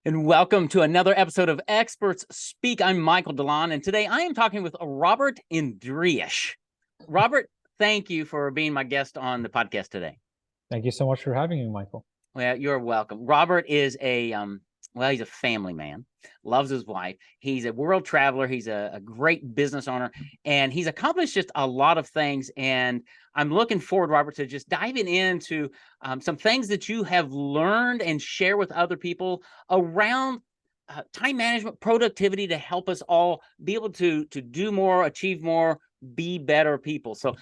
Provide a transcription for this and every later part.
And welcome to another episode of Experts Speak. I'm Michael DeLon, and today I am talking with Robert Indries. Robert, thank you for being my guest on the podcast today. Thank you so much for having me, Michael. Well, you're welcome. Robert is he's a family man, loves his wife. He's a world traveler. He's a great business owner, and he's accomplished just a lot of things. And I'm looking forward, Robert, to just diving into some things that you have learned and share with other people around time management, productivity, to help us all be able to do more, achieve more, be better people. So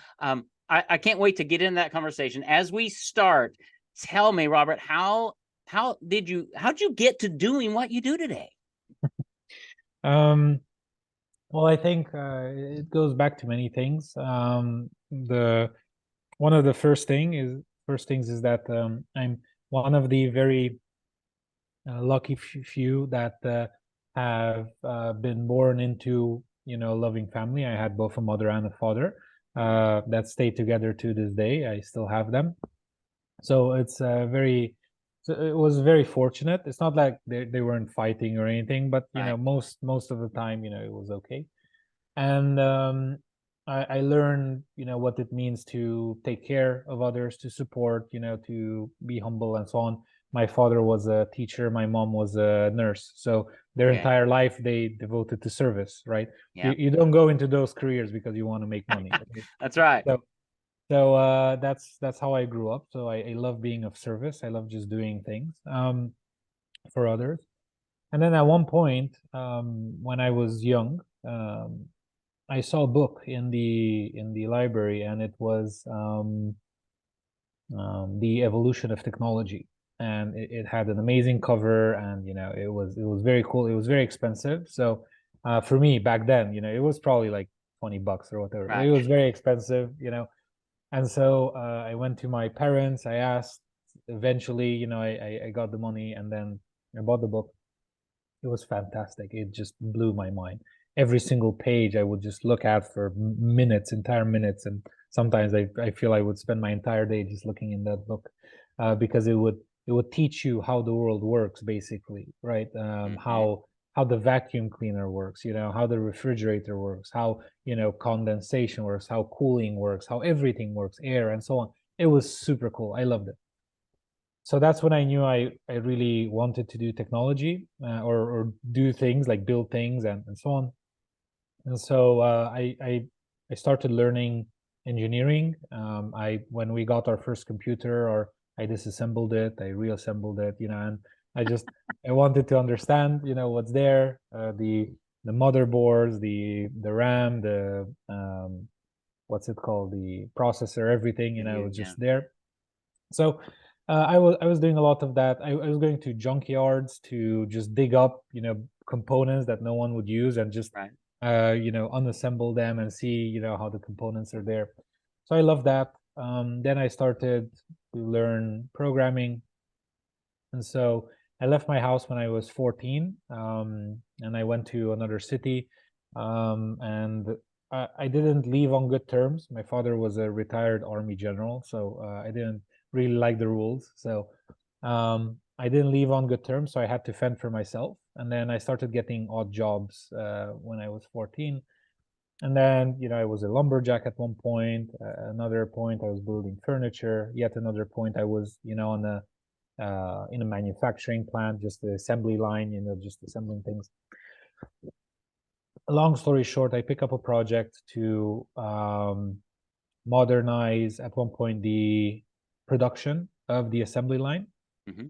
I can't wait to get into that conversation. As we start, tell me, Robert, how'd you get to doing what you do today? Well, I think it goes back to many things. The one of the first things is that I'm one of the very lucky few that have been born into a loving family. I had both a mother and a father that stayed together to this day. I still have them, so it was very fortunate. It's not like they weren't fighting or anything, but Right. most of the time, it was okay. And I learned, what it means to take care of others, to support, to be humble and so on. My father was a teacher, my mom was a nurse, so their Okay. entire life they devoted to service, right? Yeah. You don't go into those careers because you want to make money. Okay? That's right. So that's how I grew up. So I love being of service. I love just doing things for others. And then at one point, when I was young, I saw a book in the library, and it was The Evolution of Technology, and it had an amazing cover, and it was very cool. It was very expensive, so for me back then, it was probably like $20 or whatever. Right. It was very expensive. And so I went to my parents. I asked. Eventually, I got the money, and then I bought the book. It was fantastic. It just blew my mind. Every single page I would just look at for minutes, entire minutes, and sometimes I feel I would spend my entire day just looking in that book, because it would teach you how the world works, basically, right? How the vacuum cleaner works, how the refrigerator works, how condensation works, how cooling works, how everything works, air and so on. It was super cool. I loved it. So that's when I knew I really wanted to do technology, or do things like build things and so on. And so I started learning engineering. I When we got our first computer, or I disassembled it, I reassembled it, and I wanted to understand, what's there, the motherboards, the RAM, the what's it called, the processor, everything, was Yeah. just there. So I was doing a lot of that. I was going to junkyards to just dig up, components that no one would use, and just Right. unassemble them and see, how the components are there. So I love that. Then I started to learn programming, and so I left my house when I was 14, and I went to another city, and I didn't leave on good terms. My father was a retired army general, so I didn't really like the rules. So I didn't leave on good terms, so I had to fend for myself. And then I started getting odd jobs when I was 14. And then, I was a lumberjack at one point. Another point, I was building furniture. Yet another point, I was, in a manufacturing plant, just the assembly line, just assembling things. Long story short, I pick up a project to modernize at one point the production of the assembly line. Mm-hmm.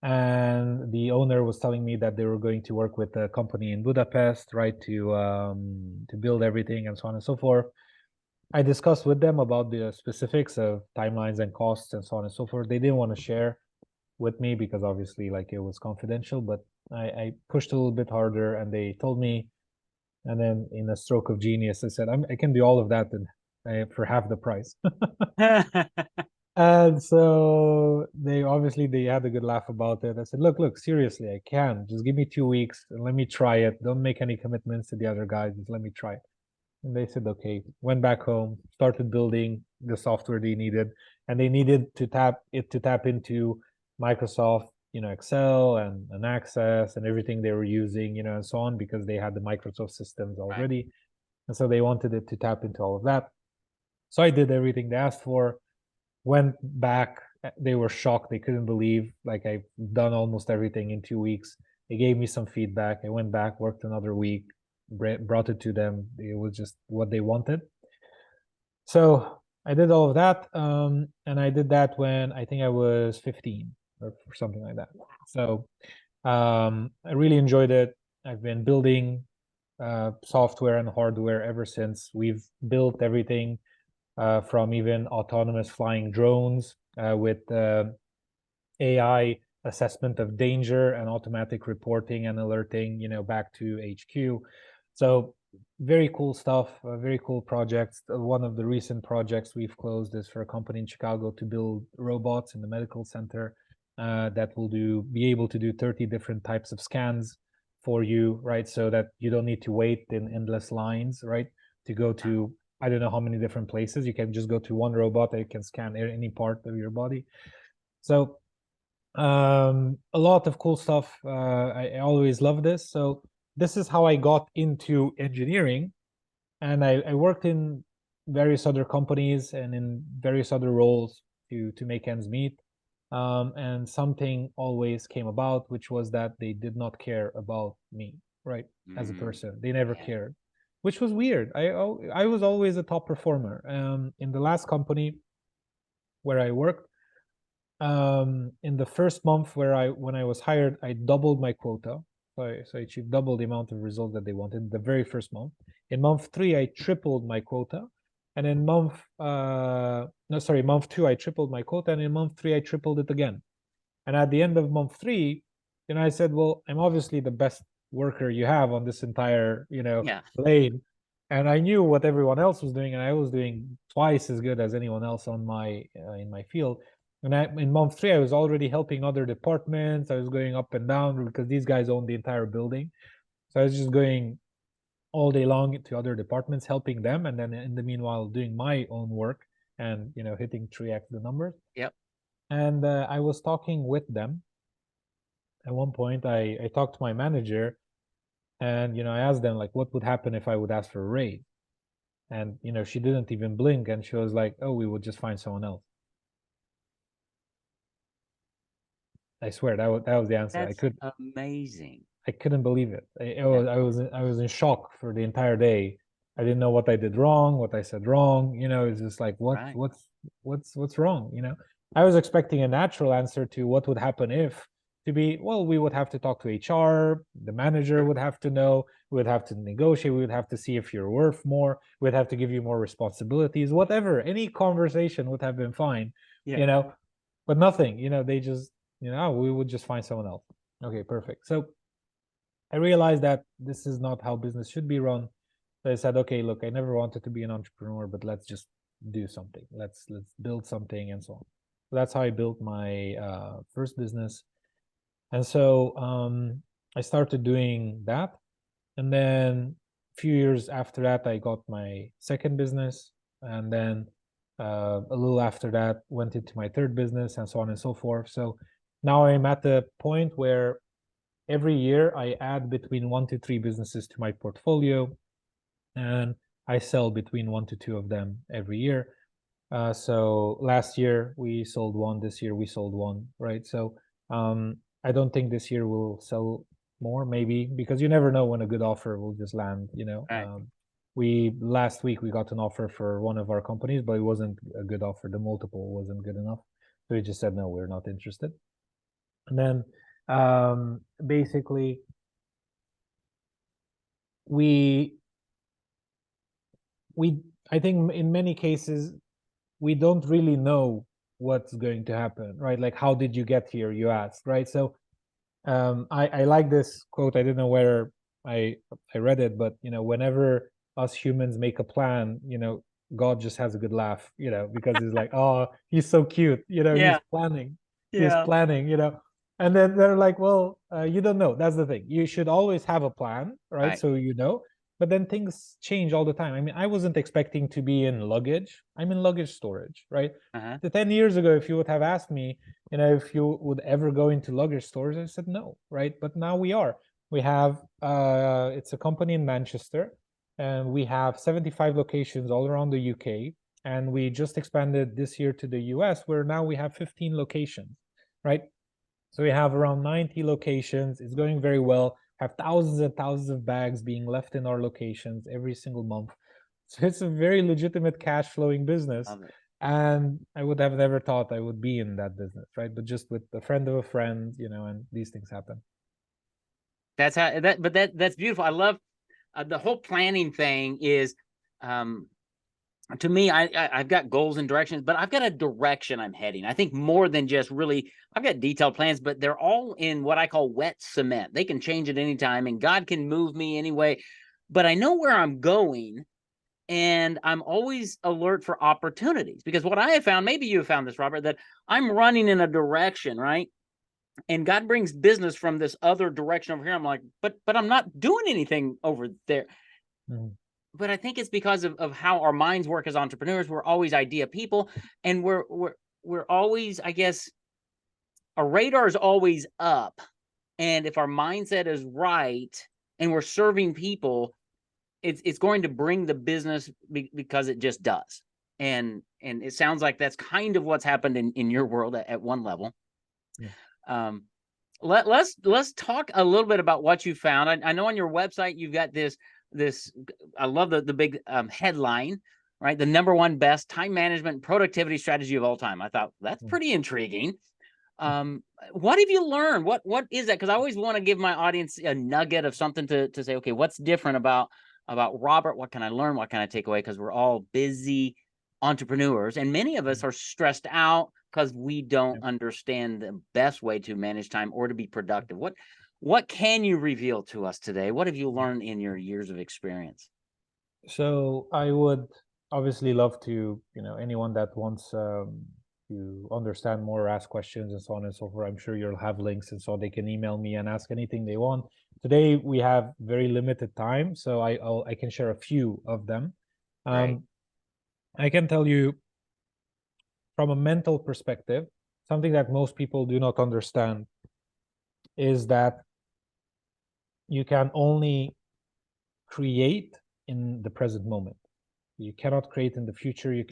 And the owner was telling me that they were going to work with a company in Budapest, right, to build everything and so on and so forth. I discussed with them about the specifics of timelines and costs and so on and so forth. They didn't want to share with me because obviously, like, it was confidential, but I pushed a little bit harder, and they told me. And then in a stroke of genius, I said, I can do all of that for half the price. And so they had a good laugh about it. I said, look, seriously, I can. Just give me 2 weeks and let me try it. Don't make any commitments to the other guys. Just let me try it. And they said, okay. Went back home, started building the software they needed, and they needed to tap into Microsoft Excel and Access and everything they were using, and so on, because they had the Microsoft systems Right. already. And so they wanted it to tap into all of that. So I did everything they asked for, went back. They were shocked. They couldn't believe, like, I've done almost everything in 2 weeks. They gave me some feedback. I went back, worked another week, brought it to them. It was just what they wanted. So I did all of that. And I did that when I think I was 15 or something like that. So I really enjoyed it. I've been building software and hardware ever since. We've built everything from even autonomous flying drones with AI assessment of danger and automatic reporting and alerting, back to HQ. So very cool stuff, very cool projects. One of the recent projects we've closed is for a company in Chicago to build robots in the medical center that will be able to do 30 different types of scans for you, right? So that you don't need to wait in endless lines, right? To go to, I don't know how many different places. You can just go to one robot that can scan any part of your body. So a lot of cool stuff. I always love this. So this is how I got into engineering, and I worked in various other companies and in various other roles to make ends meet. And something always came about, which was that they did not care about me, right, as a person. They never Yeah. cared, which was weird. I was always a top performer. In the last company where I worked, in the first month when I was hired, I doubled my quota. So I achieved double the amount of results that they wanted the very first month. In month 3, I tripled my quota. And in month 2, I tripled my quota. And in month 3, I tripled it again. And at the end of month 3, I said, well, I'm obviously the best worker you have on this entire, Yeah. lane. And I knew what everyone else was doing, and I was doing twice as good as anyone else on my in my field. And in month 3, I was already helping other departments. I was going up and down because these guys own the entire building. So I was just going all day long to other departments, helping them, and then in the meanwhile doing my own work and hitting 3x the numbers. Yep. And I was talking with them. At one point, I talked to my manager, and I asked them, like, what would happen if I would ask for a raise. And she didn't even blink, and she was like, oh, we would just find someone else. I swear that was the answer. That's amazing. I couldn't believe it. Yeah. I was in shock for the entire day. I didn't know what I did wrong, what I said wrong. It's just like, Right. what's wrong? I was expecting a natural answer to what would happen if, to be, well, we would have to talk to HR, the manager would have to know, we would have to negotiate, we would have to see if you're worth more, we'd have to give you more responsibilities, whatever. Any conversation would have been fine, Yeah. but nothing. They just, we would just find someone else. Okay, perfect. So I realized that this is not how business should be run. So I said, okay, look, I never wanted to be an entrepreneur, but let's just do something. Let's build something and so on. So that's how I built my first business. And so I started doing that. And then a few years after that, I got my second business. And then a little after that, went into my third business and so on and so forth. So now I'm at the point where every year I add between 1 to 3 businesses to my portfolio, and I sell between 1 to 2 of them every year. So last year we sold one, this year we sold one, right? So I don't think this year we'll sell more, maybe, because you never know when a good offer will just land. Right. Last week we got an offer for one of our companies, but it wasn't a good offer. The multiple wasn't good enough, so we just said no, we're not interested. And then basically we I think in many cases we don't really know what's going to happen, right? Like, how did you get here, you ask, right? So I like this quote. I didn't know where I read it, but whenever us humans make a plan, God just has a good laugh, because he's like, oh, he's so cute, Yeah. he's Yeah. planning, and then they're like, well, you don't know. That's the thing. You should always have a plan, right? Right. So but then things change all the time. I mean, I wasn't expecting to be in luggage. I'm in luggage storage, right? Uh-huh. 10 years ago, if you would have asked me, if you would ever go into luggage stores, I said no, right? But now we are. We have, it's a company in Manchester, and we have 75 locations all around the UK. And we just expanded this year to the US, where now we have 15 locations, right? So we have around 90 locations. It's going very well. Have thousands and thousands of bags being left in our locations every single month. So it's a very legitimate cash flowing business. And I would have never thought I would be in that business, right? But just with a friend of a friend, and these things happen. That's how that's beautiful. I love the whole planning thing is, to me, I've got goals and directions, but I've got a direction I'm heading. I think more than just really, I've got detailed plans, but they're all in what I call wet cement. They can change at any time, and God can move me anyway. But I know where I'm going, and I'm always alert for opportunities, because what I have found, maybe you have found this, Robert, that I'm running in a direction, right? And God brings business from this other direction over here. I'm like, but I'm not doing anything over there. Mm-hmm. But I think it's because of how our minds work as entrepreneurs. We're always idea people, and we're always, I guess, our radar is always up. And if our mindset is right and we're serving people, it's going to bring the business because it just does. And it sounds like that's kind of what's happened in your world at one level. Yeah. Let's talk a little bit about what you found. I know on your website you've got this I love the big headline, right? The #1 best time management and productivity strategy of all time. I thought that's pretty intriguing. What have you learned? What is that? Because I always want to give my audience a nugget of something to say, okay, what's different about Robert? What can I learn? What can I take away? Because we're all busy entrepreneurs, and many of us are stressed out because we don't understand the best way to manage time or to be productive. What can you reveal to us today? What have you learned in your years of experience? So I would obviously love to, anyone that wants to understand more, ask questions and so on and so forth. I'm sure you'll have links, and so they can email me and ask anything they want. Today we have very limited time, so I can share a few of them. Right. I can tell you from a mental perspective, something that most people do not understand is that you can only create in the present moment. You cannot create in the future. You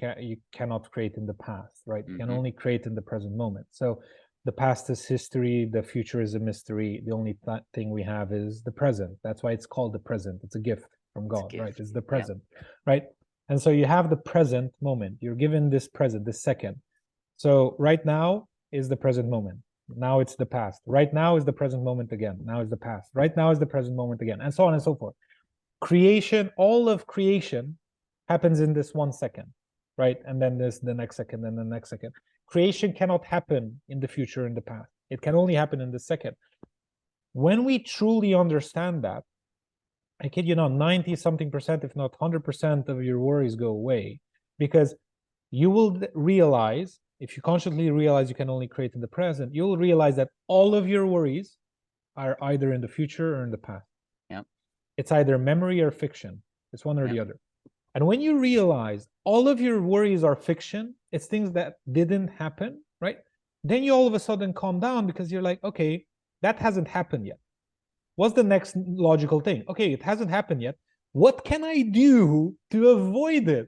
cannot create in the past, right? You can only create in the present moment. So the past is history. The future is a mystery. The only thing we have is the present. That's why it's called the present. It's a gift from God, right? It's the present, right? And so you have the present moment. You're given this present, this second. So right now is the present moment. Now it's the past. Right now is the present moment again. Now is the past. Right now is the present moment again, and so on and so forth. Creation, all of creation happens in this 1 second, right? And then there's the next second and the next second. Creation cannot happen in the future, in the past. It can only happen in the second. When we truly understand that, I kid you not, 90-something%, if not 100% of your worries go away, because you will realize, if you consciously realize you can only create in the present, you'll realize that all of your worries are either in the future or in the past. Yeah. It's either memory or fiction. It's one or the other. And when you realize all of your worries are fiction, it's things that didn't happen, right? Then you all of a sudden calm down, because you're like, okay, that hasn't happened yet. What's the next logical thing? Okay, it hasn't happened yet. What can I do to avoid it?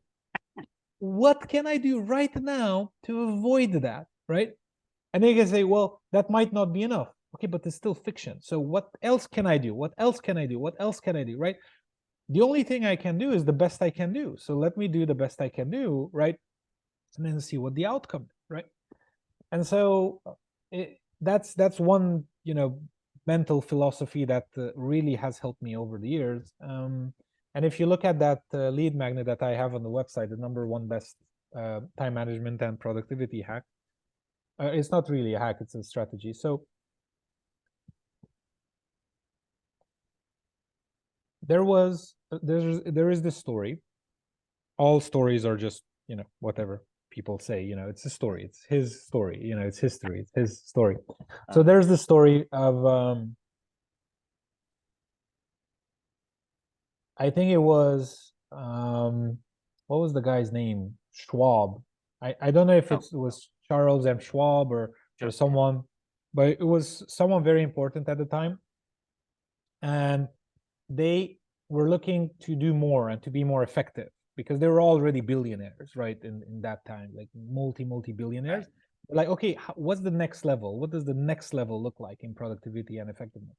What can I do right now to avoid that, right? And then you can say, well, that might not be enough. Okay, but it's still fiction. So what else can I do? What else can I do? What else can I do, right? The only thing I can do is the best I can do. So let me do the best I can do, right? And then see what the outcome is, right? And so that's one, mental philosophy that really has helped me over the years. And if you look at that lead magnet that I have on the website, the #1 best time management and productivity hack, it's not really a hack, it's a strategy. So there is this story. All stories are just, whatever people say, it's a story. It's his story, it's history. It's his story. So there's the story of I think it was what was the guy's name? Schwab. I don't know if Oh, it was Charles M. Schwab or sure. someone, but it was someone very important at the time. And they were looking to do more and to be more effective because they were already billionaires, right? In that time, like multi billionaires. Right. Like, okay, what's the next level? What does the next level look like in productivity and effectiveness?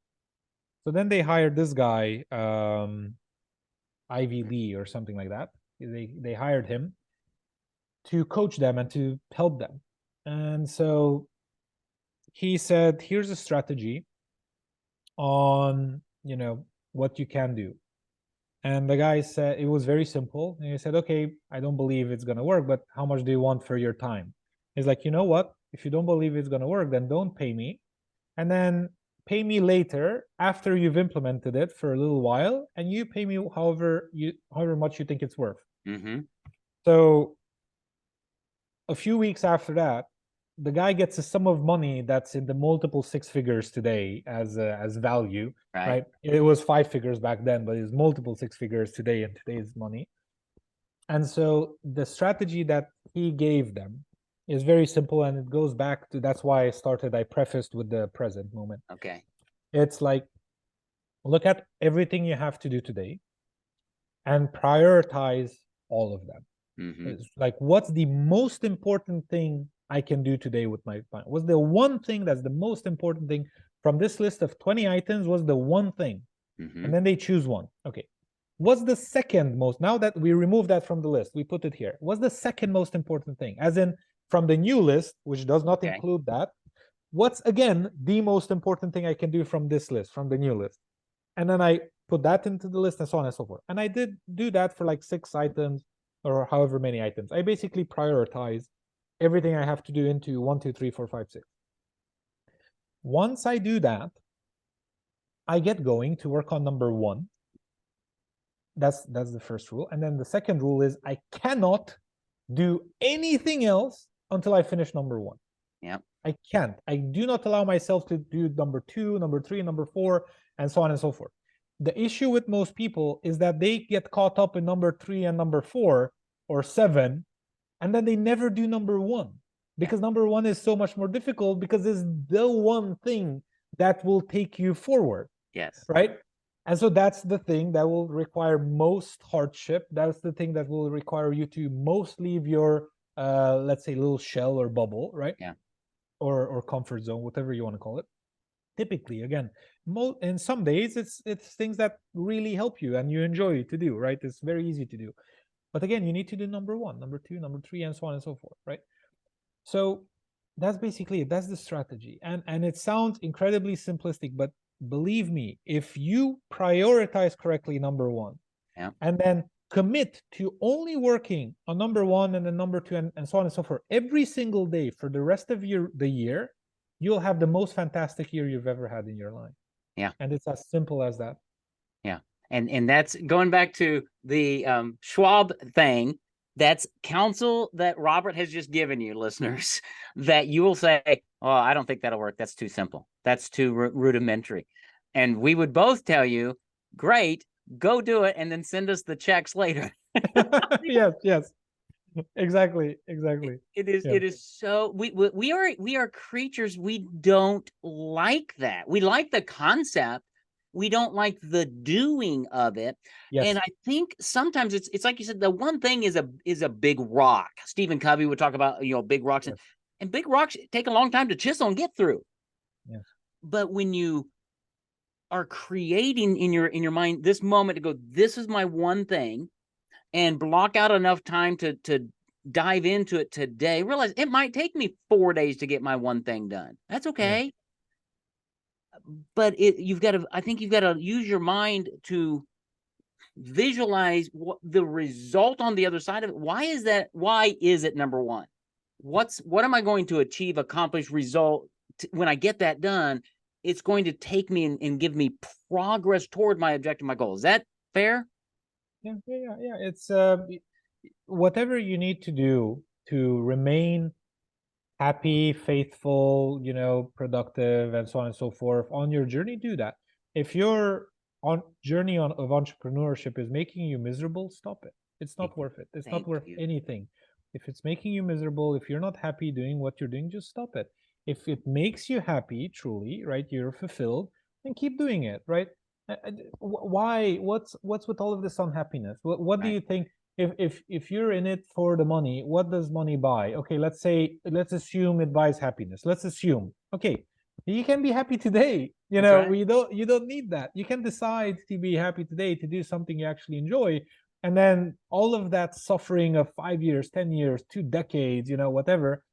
So then they hired this guy, Ivy Lee or something like that. They hired him to coach them and to help them. And so he said, here's a strategy on, what you can do. And the guy said it was very simple. And he said, okay, I don't believe it's going to work, but how much do you want for your time? He's like, you know what? If you don't believe it's going to work, then don't pay me. And then pay me later after you've implemented it for a little while. And you pay me however much you think it's worth. Mm-hmm. So a few weeks after that, the guy gets a sum of money that's in the multiple six figures today as value, Right. right? It was five figures back then, but it's multiple six figures today in today's money. And so the strategy that he gave them is very simple, and it goes back to that's why I prefaced with the present moment. Okay. It's like, look at everything you have to do today and prioritize all of them. Mm-hmm. It's like, what's the most important thing I can do today with my time? What's the one thing that's the most important thing from this list of 20 items? Was the one thing? Mm-hmm. And then they choose one. Okay. What's the second most? Now that we remove that from the list, we put it here. What's the second most important thing? As in, from the new list, which does not Okay. include that, what's again the most important thing I can do from this list, from the new list? And then I put that into the list and so on and so forth. And I did do that for like 6 items or however many items. I basically prioritize everything I have to do into 1, 2, 3, 4, 5, 6. Once I do that, I get going to work on number 1. That's the first rule. And then the second rule is I cannot do anything else until I finish number 1. Yeah. I can't. I do not allow myself to do number 2, number 3, number 4, and so on and so forth. The issue with most people is that they get caught up in number 3 and number 4 or 7, and then they never do number 1 because number 1 is so much more difficult because it's the one thing that will take you forward. Yes. Right? And so that's the thing that will require most hardship. That's the thing that will require you to most leave your, let's say, little shell or bubble, right? Yeah. Or comfort zone, whatever you want to call it. Typically, again, in some days it's things that really help you and you enjoy to do, right? It's very easy to do. But again, you need to do number 1, number 2, number 3, and so on and so forth, right? So that's basically it. That's the strategy. And it sounds incredibly simplistic, but believe me, if you prioritize correctly number 1, Yeah. and then commit to only working on number 1 and then number 2 and so on and so forth every single day for the rest of the year, you'll have the most fantastic year you've ever had in your life. Yeah. And it's as simple as that. Yeah. And that's going back to the Schwab thing. That's counsel that Robert has just given you, listeners, that you will say, oh, I don't think that'll work. That's too simple. That's too rudimentary. And we would both tell you, great, go do it, and then send us the checks later. Yes. Exactly. It is so we are creatures. We don't like that. We like the concept. We don't like the doing of it. Yes. And I think sometimes it's like you said, the one thing is a big rock. Stephen Covey would talk about, big rocks, Yes. and big rocks take a long time to chisel and get through. Yes. But when you are creating in your mind this moment to go, this is my one thing, and block out enough time to dive into it today, realize it might take me 4 days to get my one thing done. That's okay. But I think you've got to use your mind to visualize what the result on the other side of it. Why is that? Why is it number 1? What am I going to achieve, accomplish, result when I get that done? It's going to take me and give me progress toward my objective, my goal. Is that fair? Yeah. It's whatever you need to do to remain happy, faithful, productive, and so on and so forth on your journey, do that. If you're journey of entrepreneurship is making you miserable, stop it. It's not worth it. It's not Thank worth you. anything. If it's making you miserable, if you're not happy doing what you're doing, just stop it. If it makes you happy, truly, right, you're fulfilled, then keep doing it, right? Why? What's with all of this unhappiness? What do Right. you think? If you're in it for the money, what does money buy? Okay, let's assume it buys happiness. Let's assume. Okay, you can be happy today. That's right. You don't need that. You can decide to be happy today, to do something you actually enjoy, and then all of that suffering of 5 years, 10 years, 2 decades, whatever,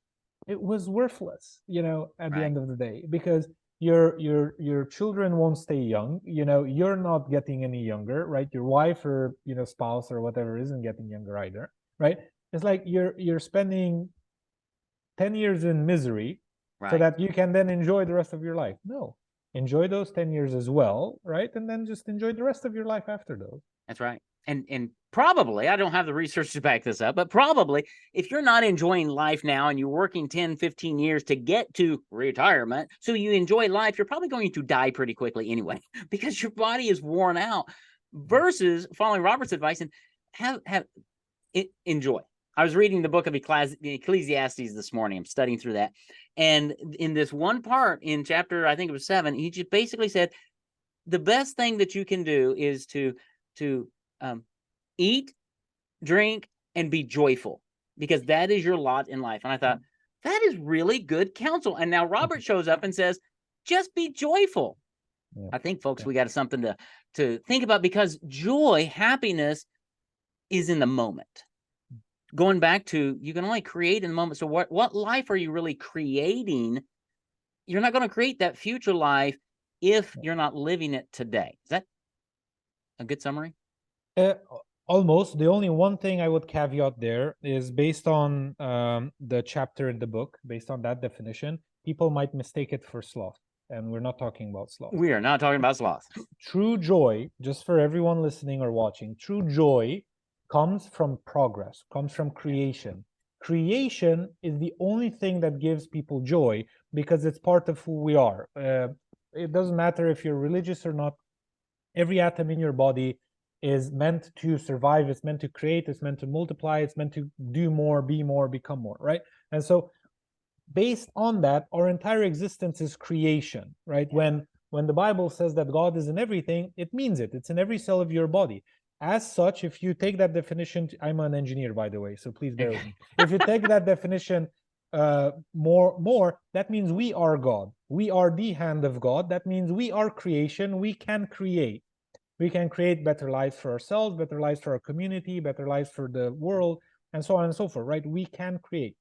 it was worthless, at the Right. end of the day, because your children won't stay young. You're not getting any younger, right? Your wife or spouse or whatever isn't getting younger either, right? It's like you're spending 10 years in misery so Right. that you can then enjoy the rest of your life. No, enjoy those 10 years as well, right? And then just enjoy the rest of your life after those. That's right. And probably, I don't have the research to back this up, but probably if you're not enjoying life now and you're working 10, 15 years to get to retirement, so you enjoy life, you're probably going to die pretty quickly anyway, because your body is worn out, versus following Robert's advice and have enjoy. I was reading the book of Ecclesiastes this morning. I'm studying through that. And in this one part in chapter, I think it was 7, he just basically said, the best thing that you can do is to eat, drink, and be joyful, because that is your lot in life. And I thought, that is really good counsel. And now Robert shows up and says, just be joyful. Yeah. I think, folks, we got something to think about, because joy, happiness is in the moment. Going back to, you can only create in the moment. So what life are you really creating? You're not going to create that future life if you're not living it today. Is that a good summary? Almost. The only one thing I would caveat there is, based on the chapter in the book, based on that definition, people might mistake it for sloth. And we're not talking about sloth. We are not talking about sloth. True joy, just for everyone listening or watching, true joy comes from progress, comes from creation. Creation is the only thing that gives people joy, because it's part of who we are. It doesn't matter if you're religious or not. Every atom in your body is meant to survive. It's meant to create. It's meant to multiply. It's meant to do more, be more, become more, right? And so, based on that, our entire existence is creation, right? When the Bible says that God is in everything, it means it. It's in every cell of your body. As such, if you take that definition, I'm an engineer, by the way, so please bear with me. If you take that definition more, that means we are God. We are the hand of God. That means we are creation. We can create. We can create better lives for ourselves, better lives for our community, better lives for the world, and so on and so forth, right? We can create.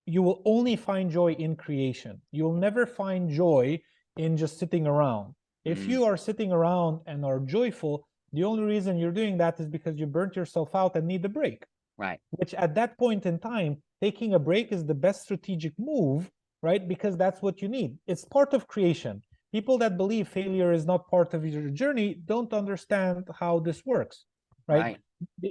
You will only find joy in creation. You'll never find joy in just sitting around. If you are sitting around and are joyful, the only reason you're doing that is because you burnt yourself out and need a break. Right. Which, at that point in time, taking a break is the best strategic move, right? Because that's what you need. It's part of creation. People that believe failure is not part of your journey don't understand how this works, right?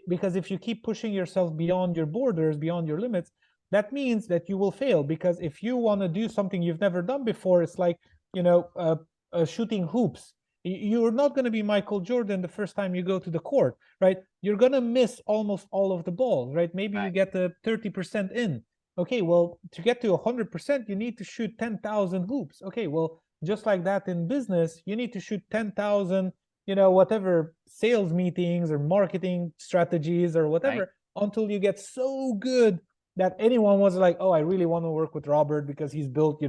Because if you keep pushing yourself beyond your borders, beyond your limits, that means that you will fail. Because if you want to do something you've never done before, it's like, shooting hoops. You're not going to be Michael Jordan the first time you go to the court, right? You're going to miss almost all of the balls, right? Maybe you get the 30% in. Okay, well, to get to 100%, you need to shoot 10,000 hoops. Okay, well, just like that in business, you need to shoot 10,000, whatever sales meetings or marketing strategies or whatever, until you get so good that anyone was like, oh, I really want to work with Robert because he's built,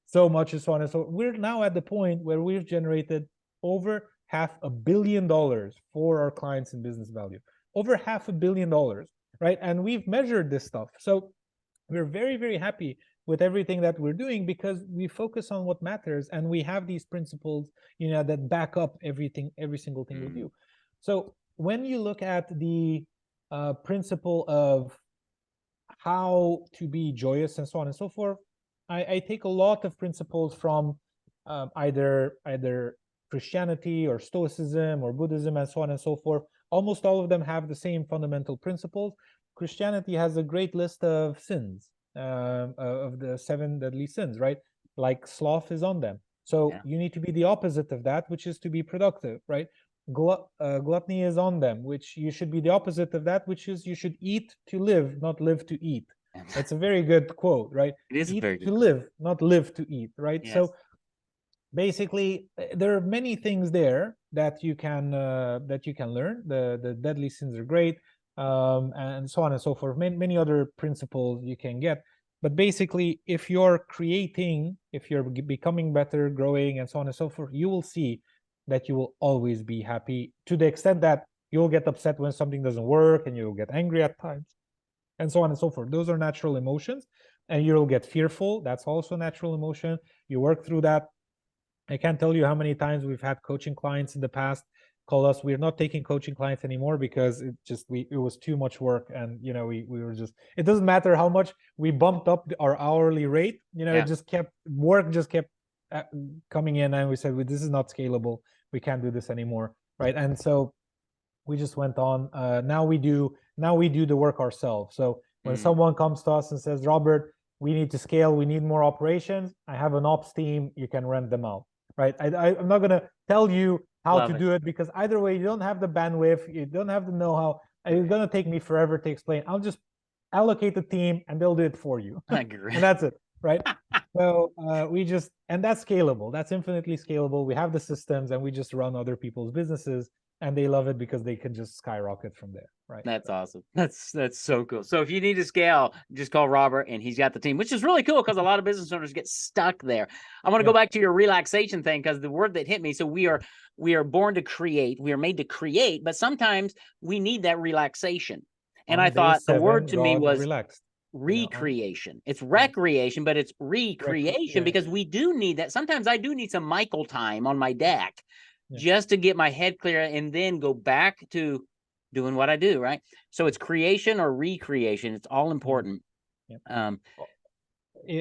so much and so on and so. We're now at the point where we've generated over $500 million for our clients in business value. Over $500 million, right? And we've measured this stuff. So we're very, very happy with everything that we're doing, because we focus on what matters, and we have these principles, that back up everything, every single thing we do. So when you look at the principle of how to be joyous and so on and so forth, I take a lot of principles from either Christianity or Stoicism or Buddhism and so on and so forth. Almost all of them have the same fundamental principles. Christianity has a great list of sins, of the 7 deadly sins, right? Like sloth is on them. So Yeah. you need to be the opposite of that, which is to be productive, right? Gluttony is on them, which you should be the opposite of that, which is you should eat to live, not live to eat. It's a very good quote, right? It is a Eat very to good quote. live, not live to eat, right? Yes. So basically, there are many things there that you can learn. The deadly sins are great, and so on and so forth. Many other principles you can get. But basically, if you're creating, if you're becoming better, growing, and so on and so forth, you will see that you will always be happy, to the extent that you'll get upset when something doesn't work, and you'll get angry at times, and so on and so forth. Those are natural emotions. And you'll get fearful. That's also natural emotion. You work through that. I can't tell you how many times we've had coaching clients in the past call us. We're not taking coaching clients anymore because it was too much work, and we were just, it doesn't matter how much we bumped up our hourly rate, Yeah. it just kept coming in, and we said, this is not scalable. We can't do this anymore, right? And so we just went on. Now we do the work ourselves. So when someone comes to us and says, Robert, we need to scale, we need more operations, I have an ops team, you can rent them out, right? I'm not going to tell you how Love to it. do it, because either way, you don't have the bandwidth, you don't have the know-how, and it's going to take me forever to explain. I'll just allocate the team and they'll do it for you. I agree. And that's it, right? So and that's scalable. That's infinitely scalable. We have the systems, and we just run other people's businesses, and they love it because they can just skyrocket from there, right? That's awesome. That's so cool. So if you need to scale, just call Robert, and he's got the team, which is really cool because a lot of business owners get stuck there. I want to go back to your relaxation thing, because the word that hit me. So we are born to create. We are made to create, but sometimes we need that relaxation. And I thought the word to me was relaxed. recreation. It's recreation, but it's recreation, because we do need that. Sometimes I do need some Michael time on my deck just to get my head clear, and then go back to doing what I do, right? So it's creation or recreation. It's all important.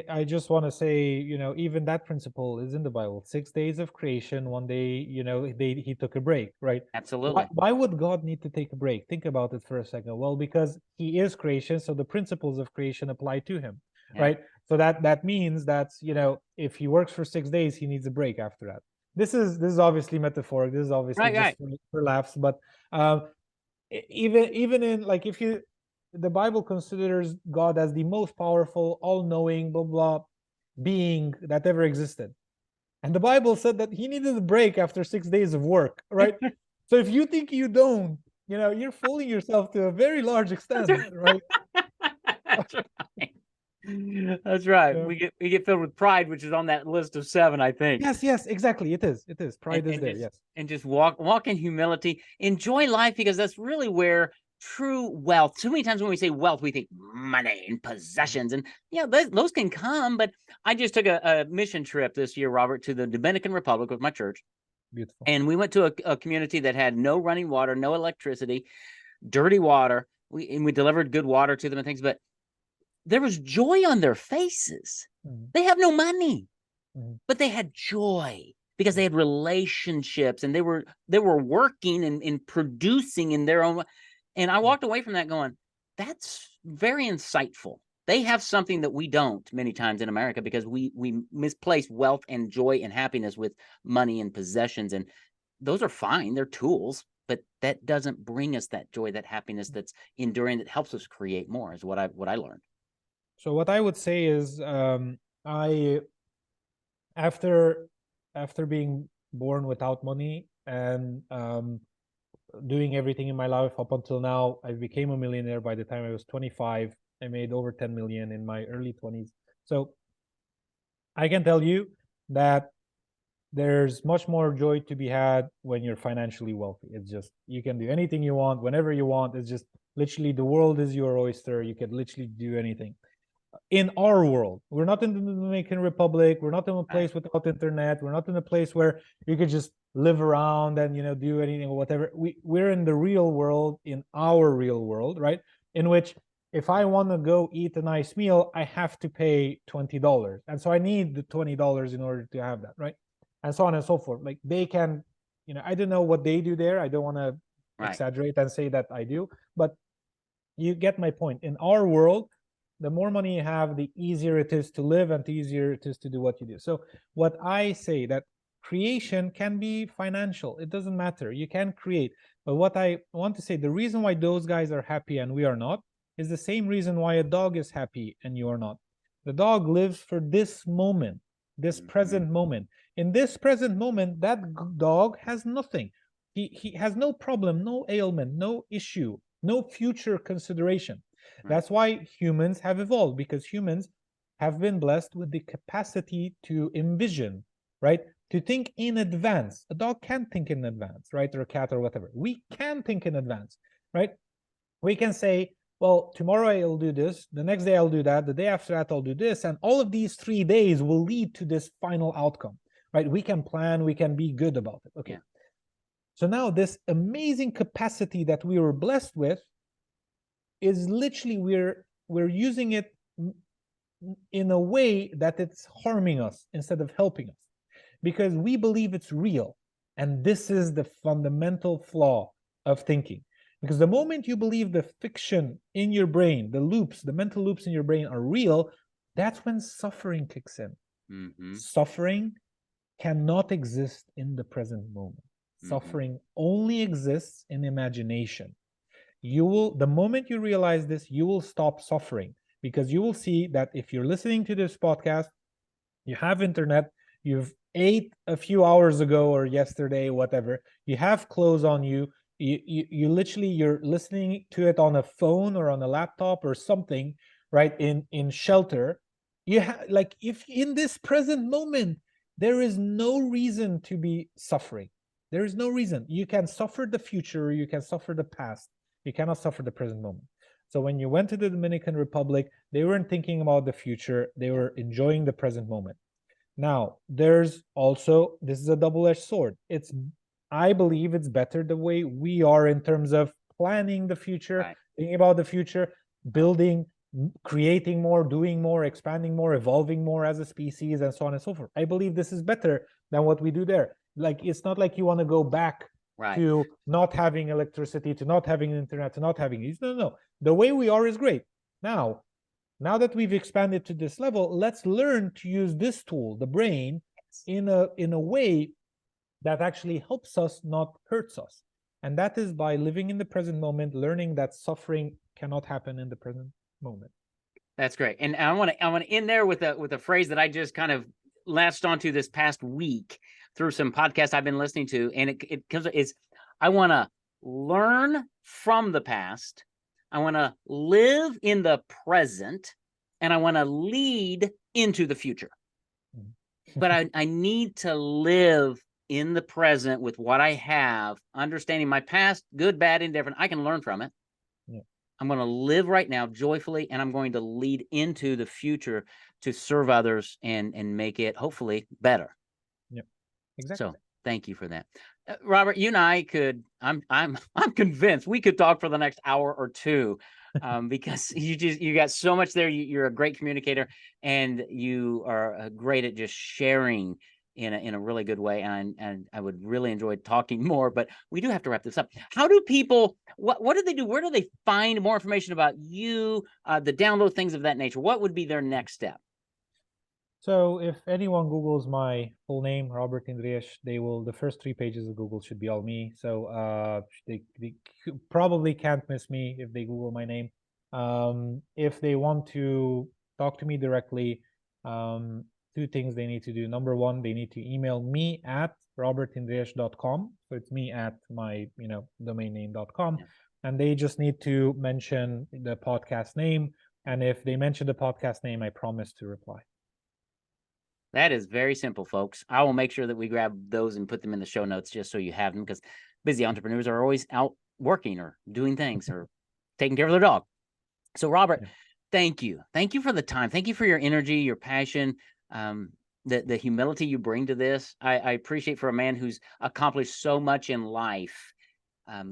I just want to say, even that principle is in the Bible. 6 days of creation, one day, he took a break, right? Absolutely. Why would God need to take a break? Think about it for a second. Well, because he is creation, so the principles of creation apply to him, right? So that means that, if he works for 6 days, he needs a break after that. This is obviously metaphoric. This is obviously just for laughs, but even in, like, if you, the Bible considers God as the most powerful, all-knowing, blah blah being that ever existed, and the Bible said that he needed a break after 6 days of work, right? So if you think you don't, you're fooling yourself to a very large extent, right? That's right. That's right. We get filled with pride, which is on that list of 7, I think. Yes, exactly. It is. Pride is there. Yes. And just walk in humility, enjoy life, because that's really where true wealth. Too many times when we say wealth, we think money and possessions, and those can come. But I just took a mission trip this year, Robert, to the Dominican Republic with my church. Beautiful. And we went to a community that had no running water, no electricity, dirty water. We delivered good water to them and things, but there was joy on their faces. They have no money, but they had joy because they had relationships, and they were working and producing in their own. And I walked away from that going, that's very insightful. They have something that we don't many times in America, because we misplace wealth and joy and happiness with money and possessions. And those are fine. They're tools, but that doesn't bring us that joy, that happiness that's enduring, that helps us create more, is what I learned. So what I would say is, I, after being born without money, and doing everything in my life up until now, I became a millionaire by the time I was 25. I made over 10 million in my early 20s. So I can tell you that there's much more joy to be had when you're financially wealthy. It's just, you can do anything you want, whenever you want. It's just literally, the world is your oyster. You can literally do anything. In our world, we're not in the Dominican Republic. We're not in a place without internet. We're not in a place where you could just live around and do anything or whatever. We're in the real world, in our real world, right? In which, if I want to go eat a nice meal, I have to pay $20, and so I need the $20 in order to have that, right? And so on and so forth. Like, they can, I don't know what they do there. I don't want to exaggerate and say that I do, but you get my point. In our world, the more money you have, the easier it is to live and the easier it is to do what you do. So what I say, that creation can be financial. It doesn't matter. You can create. But what I want to say, the reason why those guys are happy and we are not is the same reason why a dog is happy and you are not. The dog lives for this moment, this present moment. In this present moment, that dog has nothing. He has no problem, no ailment, no issue, no future consideration. That's why humans have evolved, because humans have been blessed with the capacity to envision, right? To think in advance. A dog can't think in advance, right? Or a cat or whatever. We can think in advance, right? We can say, well, tomorrow I'll do this, the next day I'll do that, the day after that I'll do this, and all of these 3 days will lead to this final outcome, right? We can plan, we can be good about it. Okay. Yeah. So now this amazing capacity that we were blessed with is literally we're using it in a way that it's harming us instead of helping us, because we believe it's real. And this is the fundamental flaw of thinking. Because the moment you believe the fiction in your brain, the loops, the mental loops in your brain are real, that's when suffering kicks in. Suffering cannot exist in the present moment. Suffering only exists in imagination. You will, the moment you realize this, you will stop suffering, because you will see that if you're listening to this podcast, you have internet, you've ate a few hours ago or yesterday, whatever, you have clothes on you, you literally, you're listening to it on a phone or on a laptop or something, right? In shelter. You have, like, if in this present moment, there is no reason to be suffering. There is no reason. You can suffer the future, you can suffer the past. You cannot suffer the present moment. So when you went to the Dominican Republic, they weren't thinking about the future. They were enjoying the present moment. Now, there's also, this is a double-edged sword. I believe it's better the way we are in terms of planning the future, thinking about the future, building, creating more, doing more, expanding more, evolving more as a species, and so on and so forth. I believe this is better than what we do there. Like, it's not like you want to go back to not having electricity, to not having internet, to not having it. No. The way we are is great. Now that we've expanded to this level, let's learn to use this tool, the brain, in a way that actually helps us, not hurts us. And that is by living in the present moment, learning that suffering cannot happen in the present moment. That's great. And I want to end there with a phrase that I just kind of latched onto this past week through some podcasts I've been listening to, and it comes is I want to learn from the past, I want to live in the present, and I want to lead into the future. But I need to live in the present with what I have, understanding my past, good, bad, indifferent. I can learn from it. Yeah. I'm going to live right now joyfully, and I'm going to lead into the future to serve others and make it hopefully better. Yep, exactly. So thank you for that, Robert. You and I could. I'm convinced we could talk for the next hour or two, because you got so much there. You're a great communicator, and you are great at just sharing in a really good way, and I would really enjoy talking more, but we do have to wrap this up. How do people, what do they do? Where do they find more information about you, the download, things of that nature? What would be their next step? So if anyone Googles my full name, Robert Indries, the first 3 pages of Google should be all me. So they probably can't miss me if they Google my name. If they want to talk to me directly, 2 things they need to do. Number 1, they need to email me at robertindries.com. So it's me at my domain name.com. Yeah. And they just need to mention the podcast name. And if they mention the podcast name, I promise to reply. That is very simple, folks. I will make sure that we grab those and put them in the show notes just so you have them, because busy entrepreneurs are always out working or doing things or taking care of their dog. So, Robert, thank you. Thank you for the time. Thank you for your energy, your passion, the humility you bring to this. I appreciate, for a man who's accomplished so much in life,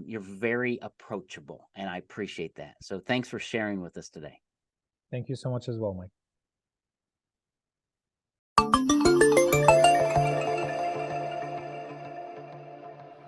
you're very approachable, and I appreciate that. So thanks for sharing with us today. Thank you so much as well, Mike.